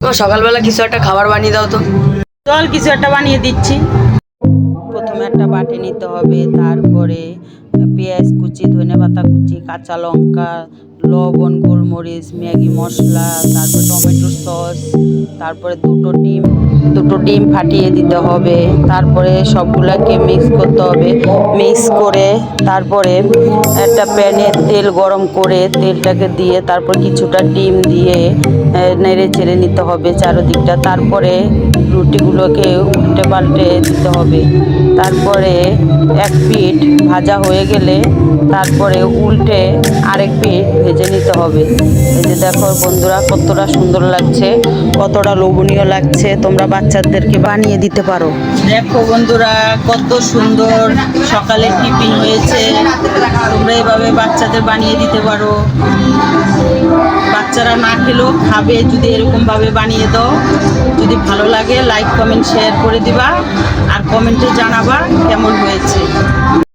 সকালবেলা কিছু একটা খাবার বানিয়ে দাও তো। চল কিছু একটা বানিয়ে দিচ্ছি। প্রথমে একটা বাটি নিতে হবে, তারপরে পেঁয়াজ কুচি, ধনেপাতা কুচি, কাঁচা লঙ্কা, লবণ, গোলমরিচ, ম্যাগি মশলা, তারপরে টমেটো সস, তারপরে দুটো ডিম ফাটিয়ে দিতে হবে। তারপরে সবগুলাকে মিক্স করতে হবে। মিক্স করে তারপরে একটা প্যানে তেল গরম করে তেলটাকে দিয়ে তারপর কিছুটা ডিম দিয়ে নেড়ে চেড়ে নিতে হবে চারদিকটা। তারপরে রুটিগুলোকে উল্টে পাল্টে দিতে হবে। তারপরে এক পিঠ ভাজা হয়ে গেলে তারপরে উল্টে আরেক পিঠ ভেজে নিতে হবে। এই যে দেখো বন্ধুরা, কতটা সুন্দর লাগছে, কতটা লোভনীয় লাগছে। তোমরা বাচ্চাদেরকে বানিয়ে দিতে পারো। দেখো বন্ধুরা, কত সুন্দর সকালের টিফিন হয়েছে। তোমরা এভাবে বাচ্চাদের বানিয়ে দিতে পারো। বাচ্চারা না খেলেও খাবে যদি এরকমভাবে বানিয়ে দাও। যদি ভালো লাগে লাইক কমেন্ট শেয়ার করে দিবা, আর কমেন্টে জানাবা কেমন হয়েছে।